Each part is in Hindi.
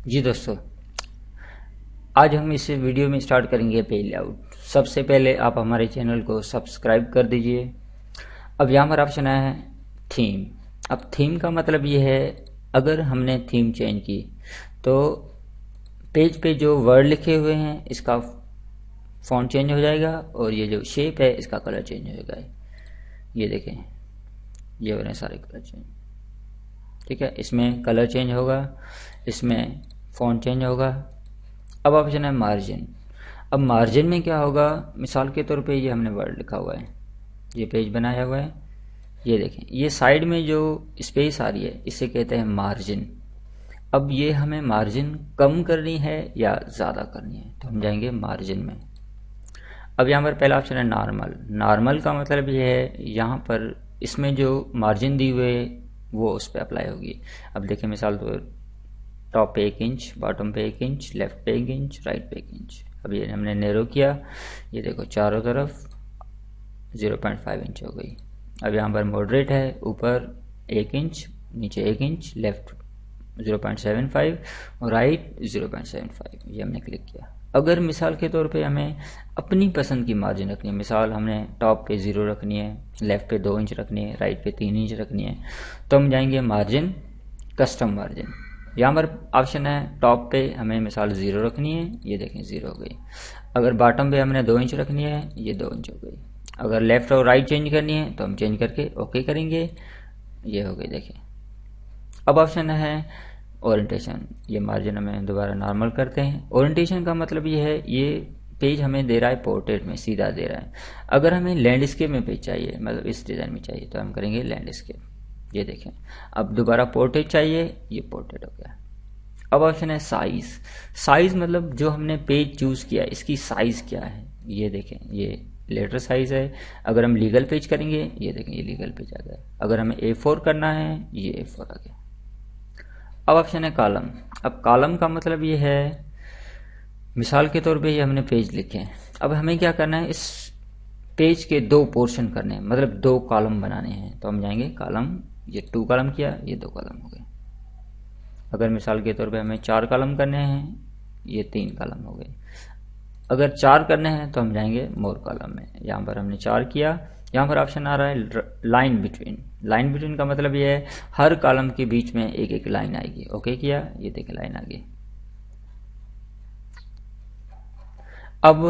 जी दोस्तों, आज हम इस वीडियो में स्टार्ट करेंगे पेज लेआउट। सबसे पहले आप हमारे चैनल को सब्सक्राइब कर दीजिए। अब यहाँ पर ऑप्शन आया है थीम। अब थीम का मतलब ये है, अगर हमने थीम चेंज की तो पेज पे जो वर्ड लिखे हुए हैं इसका फॉन्ट चेंज हो जाएगा और ये जो शेप है इसका कलर चेंज हो जाएगा। ये देखें, ये हो रहे हैं सारे कलर चेंज। ठीक है, इसमें कलर चेंज होगा, इसमें फॉन्ट चेंज होगा। अब ऑप्शन है मार्जिन। अब मार्जिन में क्या होगा, मिसाल के तौर पे ये हमने वर्ड लिखा हुआ है, ये पेज बनाया हुआ है, ये देखें, ये साइड में जो स्पेस आ रही है इसे कहते हैं मार्जिन। अब ये हमें मार्जिन कम करनी है या ज़्यादा करनी है, तो हम जाएंगे मार्जिन में। अब यहाँ पर पहला ऑप्शन है नॉर्मल। नॉर्मल का मतलब ये है, यहाँ पर इसमें जो मार्जिन दी हुई है वो उस पर अप्लाई होगी। अब देखें, मिसाल तो टॉप पे 1 इंच, बॉटम पे 1 इंच, लेफ्ट पे 1 इंच, राइट पे 1 इंच। अब ये हमने नैरो किया, ये देखो चारों तरफ 0.5 इंच हो गई। अब यहाँ पर मॉडरेट है, ऊपर 1 इंच, नीचे 1 इंच, लेफ्ट 0.75 और राइट 0.75। ये हमने क्लिक किया। अगर मिसाल के तौर पे हमें अपनी पसंद की मार्जिन रखनी है, मिसाल हमने टॉप पे 0 रखनी है, लेफ्ट पे 2 इंच रखनी है, राइट पे 3 इंच रखनी है, तो हम जाएंगे मार्जिन, कस्टम मार्जिन। यहाँ पर ऑप्शन है टॉप पे हमें मिसाल 0 रखनी है, ये देखें 0 हो गई। अगर बॉटम पे हमने 2 इंच रखनी है, ये 2 इंच हो गई। अगर लेफ्ट और राइट चेंज करनी है तो हम चेंज करके ओके करेंगे, ये हो गई। देखें, अब ऑप्शन है ओरिएंटेशन। ये मार्जिन हमें दोबारा नॉर्मल करते हैं। ओरिएंटेशन का मतलब ये है, ये पेज हमें दे रहा है पोर्ट्रेट में, सीधा दे रहा है। अगर हमें लैंडस्केप में पेज चाहिए, मतलब इस डिज़ाइन में चाहिए, तो हम करेंगे लैंडस्केप। ये देखें, अब दोबारा पोर्ट्रेट चाहिए, ये पोर्ट्रेट हो गया। अब ऑप्शन है साइज। साइज मतलब जो हमने पेज चूज किया इसकी साइज क्या है, ये देखें, ये लेटर साइज है। अगर हम लीगल पेज करेंगे, ये देखें, ये लीगल पेज आ गया। अगर हमें A4 करना है, ये A4 आ गया। अब ऑप्शन है कॉलम। अब कॉलम का मतलब ये है, मिसाल के तौर पे ये हमने पेज लिखे हैं, अब हमें क्या करना है, इस पेज के 2 पोर्शन करने हैं, मतलब 2 कॉलम बनाने हैं, तो हम जाएंगे कॉलम। ये 2 कॉलम किया, ये 2 कॉलम हो गए। अगर मिसाल के तौर पे हमें 4 कॉलम करने हैं, ये 3 कॉलम हो गए। अगर 4 करने हैं तो हम जाएंगे मोर कॉलम में। यहाँ पर हमने 4 किया। यहाँ पर ऑप्शन आ रहा है लाइन बिटवीन। लाइन बिटवीन का मतलब ये है, हर कॉलम के बीच में एक एक लाइन आएगी। ओके किया, ये देखिए लाइन आ गई। अब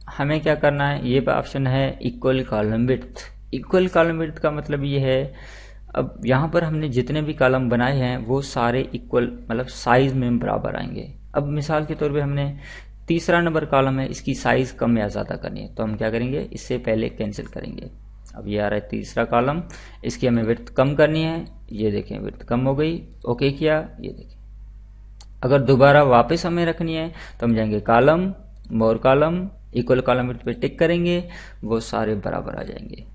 हमें क्या करना है, ये ऑप्शन है equal column width. Equal column width का मतलब ये है, अब यहाँ पर हमने जितने भी कॉलम बनाए हैं वो सारे इक्वल, मतलब साइज में बराबर आएंगे। अब मिसाल के तौर पे हमने तीसरा नंबर कॉलम है, इसकी साइज कम या ज़्यादा करनी है, तो हम क्या करेंगे, इससे पहले कैंसिल करेंगे। अब ये आ रहा है तीसरा कॉलम, इसकी हमें विड्थ कम करनी है, ये देखें विड्थ कम हो गई। ओके किया, ये देखें। अगर दोबारा वापस हमें रखनी है तो हम जाएंगे कॉलम, मोर कॉलम, इक्वल कॉलम विड्थ पे टिक करेंगे, वो सारे बराबर आ जाएंगे।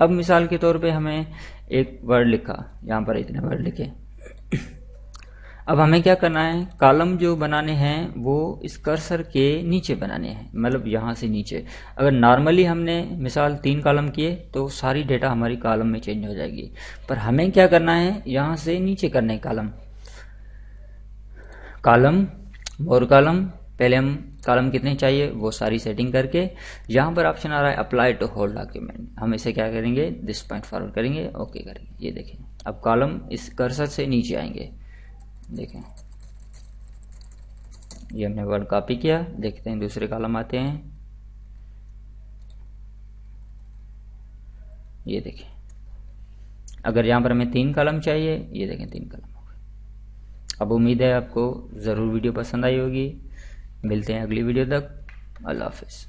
अब मिसाल के तौर पे हमें एक वर्ड लिखा, यहाँ पर इतने वर्ड लिखे। अब हमें क्या करना है, कॉलम जो बनाने हैं वो इस कर्सर के नीचे बनाने हैं, मतलब यहाँ से नीचे। अगर नॉर्मली हमने मिसाल 3 कॉलम किए तो सारी डेटा हमारी कॉलम में चेंज हो जाएगी, पर हमें क्या करना है, यहाँ से नीचे करना है कॉलम। कॉलम, मोर कॉलम, पहले हम कॉलम कितने चाहिए वो सारी सेटिंग करके, यहाँ पर ऑप्शन आ रहा है अप्लाई टू होल डॉक्यूमेंट। हम इसे क्या करेंगे, दिस पॉइंट फॉरवर्ड करेंगे, ओके करेंगे। ये देखें, अब कॉलम इस कर्सर से नीचे आएंगे। देखें, ये हमने वर्ड कॉपी किया। देखते हैं दूसरे कॉलम आते हैं, ये देखें। अगर यहाँ पर हमें 3 कॉलम चाहिए, ये देखें 3 कॉलम हो गए। अब उम्मीद है आपको ज़रूर वीडियो पसंद आई होगी। मिलते हैं अगली वीडियो तक। अल्लाह हाफिज़।